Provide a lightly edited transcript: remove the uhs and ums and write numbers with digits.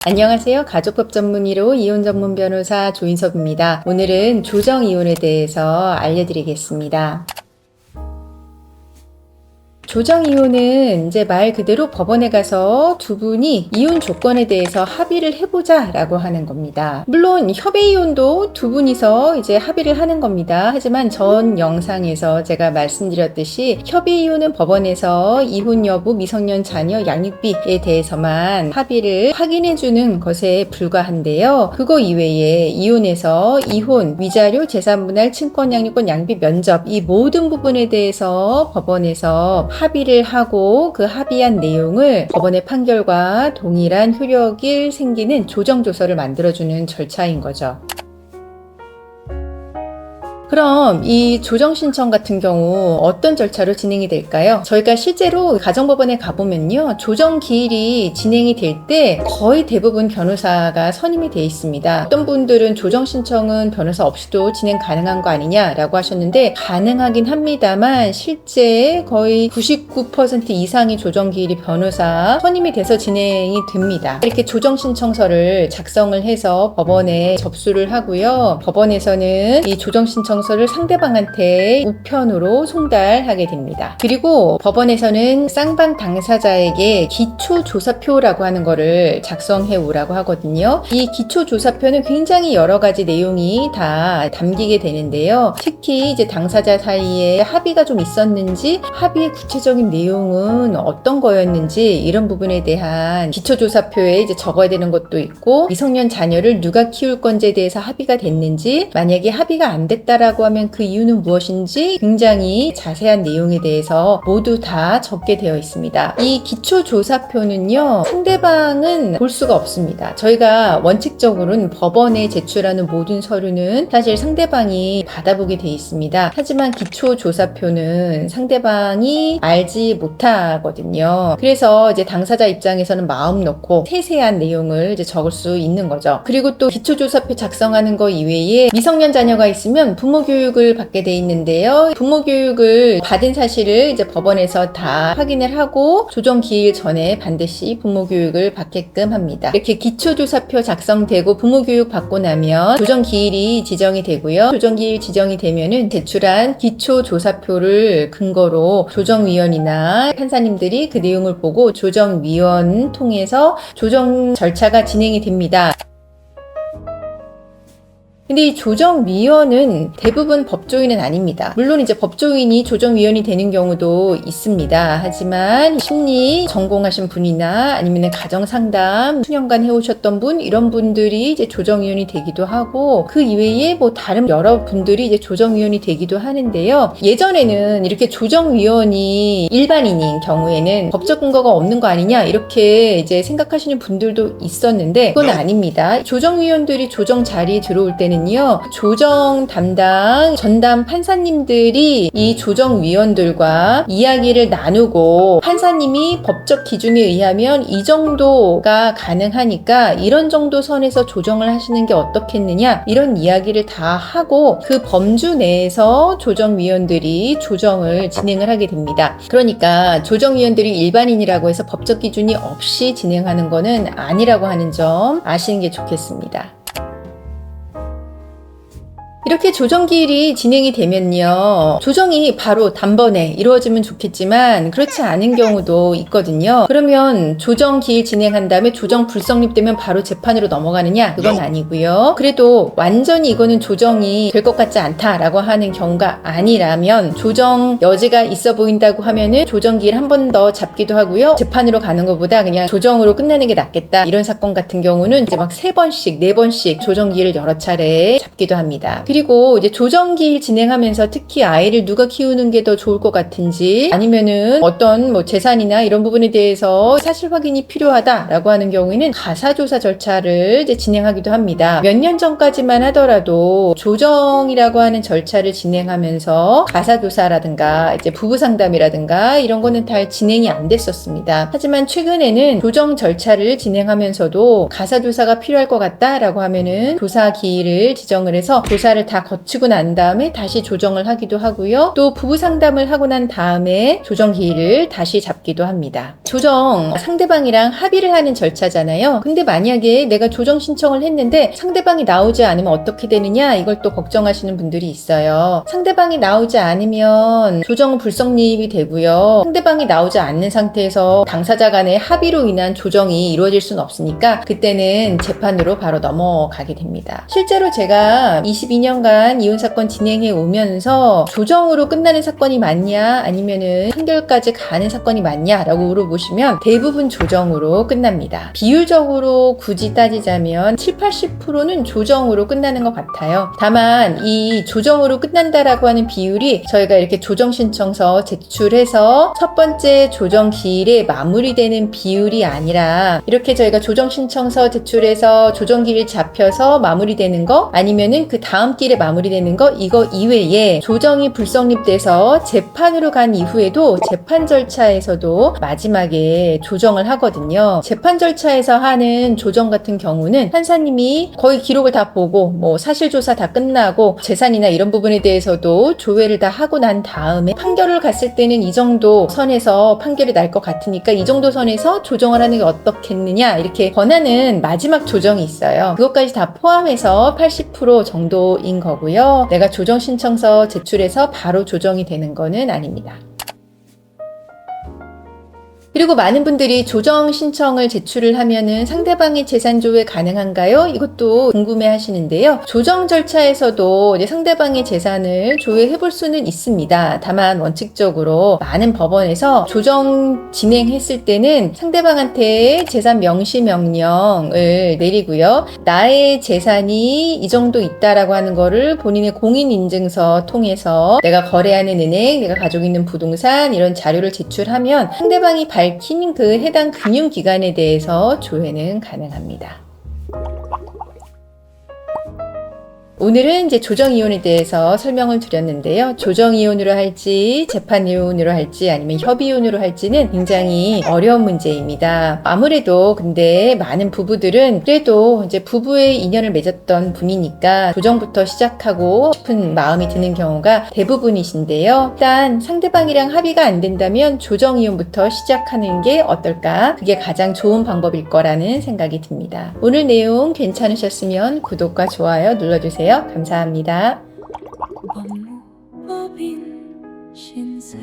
안녕하세요. 가족법 전문 1호 이혼 전문 변호사 조인섭입니다. 오늘은 조정 이혼에 대해서 알려드리겠습니다. 조정 이혼은 이제 말 그대로 법원에 가서 두 분이 이혼 조건에 대해서 합의를 해보자 라고 하는 겁니다. 물론 협의 이혼도 두 분이서 이제 합의를 하는 겁니다. 하지만 전 영상에서 제가 말씀드렸듯이 협의 이혼은 법원에서 이혼 여부, 미성년 자녀 양육비에 대해서만 합의를 확인해주는 것에 불과한데요. 그거 이외에 이혼에서 이혼, 위자료, 재산분할, 친권 양육권, 양비 면접 이 모든 부분에 대해서 법원에서 합의를 하고 그 합의한 내용을 법원의 판결과 동일한 효력이 생기는 조정조서를 만들어주는 절차인 거죠. 그럼 이 조정 신청 같은 경우 어떤 절차로 진행이 될까요? 저희가 실제로 가정법원에 가보면요, 조정 기일이 진행이 될 때 거의 대부분 변호사가 선임이 돼 있습니다. 어떤 분들은 조정 신청은 변호사 없이도 진행 가능한 거 아니냐라고 하셨는데 가능하긴 합니다만 실제 거의 99% 이상의 조정 기일이 변호사 선임이 돼서 진행이 됩니다. 이렇게 조정 신청서를 작성을 해서 법원에 접수를 하고요. 법원에서는 이 조정 신청 서를 상대방한테 우편으로 송달하게 됩니다. 그리고 법원에서는 쌍방 당사자에게 기초조사표라고 하는 거를 작성해 오라고 하거든요. 이 기초조사표는 굉장히 여러 가지 내용이 다 담기게 되는데요. 특히 이제 당사자 사이에 합의가 좀 있었는지, 합의의 구체적인 내용은 어떤 거였는지 이런 부분에 대한 기초조사표에 이제 적어야 되는 것도 있고, 미성년 자녀를 누가 키울 건지에 대해서 합의가 됐는지, 만약에 합의가 안 됐다라고 하면 그 이유는 무엇인지 굉장히 자세한 내용에 대해서 모두 다 적게 되어 있습니다. 이 기초조사표는요, 상대방은 볼 수가 없습니다. 저희가 원칙적으로는 법원에 제출하는 모든 서류는 사실 상대방이 받아보게 돼 있습니다. 하지만 기초조사표는 상대방이 알지 못하거든요. 그래서 이제 당사자 입장에서는 마음 놓고 세세한 내용을 이제 적을 수 있는 거죠. 그리고 또 기초조사표 작성하는 거 이외에 미성년 자녀가 있으면 부모 교육을 받게 돼 있는데요. 부모 교육을 받은 사실을 이제 법원에서 다 확인을 하고 조정 기일 전에 반드시 부모 교육을 받게끔 합니다. 이렇게 기초조사표 작성되고 부모 교육 받고 나면 조정 기일이 지정이 되고요. 조정 기일 지정이 되면은 제출한 기초조사표를 근거로 조정위원이나 판사님들이 그 내용을 보고 조정위원 통해서 조정 절차가 진행이 됩니다. 근데 이 조정위원은 대부분 법조인은 아닙니다. 물론 이제 법조인이 조정위원이 되는 경우도 있습니다. 하지만 심리 전공하신 분이나 아니면 가정상담 수년간 해오셨던 분, 이런 분들이 이제 조정위원이 되기도 하고, 그 이외에 뭐 다른 여러 분들이 이제 조정위원이 되기도 하는데요. 예전에는 이렇게 조정위원이 일반인인 경우에는 법적 근거가 없는 거 아니냐 이렇게 이제 생각하시는 분들도 있었는데 그건 아닙니다. 조정위원들이 조정 자리에 들어올 때는 조정 담당 전담 판사님들이 이 조정위원들과 이야기를 나누고, 판사님이 법적 기준에 의하면 이 정도가 가능하니까 이런 정도 선에서 조정을 하시는 게 어떻겠느냐 이런 이야기를 다 하고 그 범주 내에서 조정위원들이 조정을 진행을 하게 됩니다. 그러니까 조정위원들이 일반인이라고 해서 법적 기준이 없이 진행하는 거는 아니라고 하는 점 아시는 게 좋겠습니다. 이렇게 조정기일이 진행이 되면요, 조정이 바로 단번에 이루어지면 좋겠지만 그렇지 않은 경우도 있거든요. 그러면 조정기일 진행한 다음에 조정 불성립되면 바로 재판으로 넘어가느냐? 그건 아니고요. 그래도 완전히 이거는 조정이 될 것 같지 않다라고 하는 경우가 아니라면, 조정 여지가 있어 보인다고 하면은 조정기일 한 번 더 잡기도 하고요. 재판으로 가는 것보다 그냥 조정으로 끝내는 게 낫겠다, 이런 사건 같은 경우는 이제 막 3번씩 4번씩 조정기일을 여러 차례 잡기도 합니다. 그리고 이제 조정기일 진행하면서 특히 아이를 누가 키우는 게 더 좋을 것 같은지, 아니면은 어떤 뭐 재산이나 이런 부분에 대해서 사실 확인이 필요하다라고 하는 경우에는 가사조사 절차를 이제 진행하기도 합니다. 몇 년 전까지만 하더라도 조정이라고 하는 절차를 진행하면서 가사조사라든가 이제 부부상담이라든가 이런 거는 다 진행이 안 됐었습니다. 하지만 최근에는 조정 절차를 진행하면서도 가사조사가 필요할 것 같다라고 하면은 조사 기일을 지정을 해서 조사를 다 거치고 난 다음에 다시 조정을 하기도 하고요. 또 부부 상담을 하고 난 다음에 조정 기일을 다시 잡기도 합니다. 조정, 상대방이랑 합의를 하는 절차잖아요. 근데 만약에 내가 조정 신청을 했는데 상대방이 나오지 않으면 어떻게 되느냐, 이걸 또 걱정하시는 분들이 있어요. 상대방이 나오지 않으면 조정은 불성립이 되고요. 상대방이 나오지 않는 상태에서 당사자 간의 합의로 인한 조정이 이루어질 수는 없으니까 그때는 재판으로 바로 넘어가게 됩니다. 실제로 제가 22년간 이혼사건 진행해 오면서 조정으로 끝나는 사건이 많냐 아니면은 판결까지 가는 사건이 많냐 라고 물어보시면 대부분 조정으로 끝납니다. 비율적으로 굳이 따지자면 70-80%는 조정으로 끝나는 것 같아요. 다만 이 조정으로 끝난다라고 하는 비율이 저희가 이렇게 조정 신청서 제출해서 첫 번째 조정 기일에 마무리되는 비율이 아니라 이렇게 저희가 조정 신청서 제출해서 조정 기일 잡혀서 마무리되는 거 아니면은 그 다음 기일에 마무리되는 거, 이거 이외에 조정이 불성립돼서 재판으로 간 이후에도 재판 절차에서도 마지막에 조정을 하거든요. 재판 절차에서 하는 조정 같은 경우는 판사님이 거의 기록을 다 보고 뭐 사실조사 다 끝나고 재산이나 이런 부분에 대해서도 조회를 다 하고 난 다음에 판결을 갔을 때는 이 정도 선에서 판결이 날 것 같으니까 이 정도 선에서 조정을 하는 게 어떻겠느냐 이렇게 권하는 마지막 조정이 있어요. 그것까지 다 포함해서 80% 정도인 거고요. 내가 조정 신청서 제출해서 바로 조정이 되는 거는 아닙니다. 그리고 많은 분들이 조정 신청을 제출을 하면은 상대방의 재산 조회 가능한가요? 이것도 궁금해 하시는데요. 조정 절차에서도 이제 상대방의 재산을 조회해 볼 수는 있습니다. 다만 원칙적으로 많은 법원에서 조정 진행했을 때는 상대방한테 재산 명시 명령을 내리고요. 나의 재산이 이 정도 있다라고 하는 거를 본인의 공인인증서 통해서 내가 거래하는 은행, 내가 가지고 있는 부동산 이런 자료를 제출하면 상대방이 밝힌 그 해당 금융기관에 대해서 조회는 가능합니다. 오늘은 이제 조정이혼에 대해서 설명을 드렸는데요. 조정이혼으로 할지, 재판이혼으로 할지, 아니면 협의이혼으로 할지는 굉장히 어려운 문제입니다. 아무래도 근데 많은 부부들은 그래도 이제 부부의 인연을 맺었던 분이니까 조정부터 시작하고 싶은 마음이 드는 경우가 대부분이신데요. 일단 상대방이랑 합의가 안 된다면 조정이혼부터 시작하는 게 어떨까? 그게 가장 좋은 방법일 거라는 생각이 듭니다. 오늘 내용 괜찮으셨으면 구독과 좋아요 눌러주세요. 감사합니다. 법무법인 신세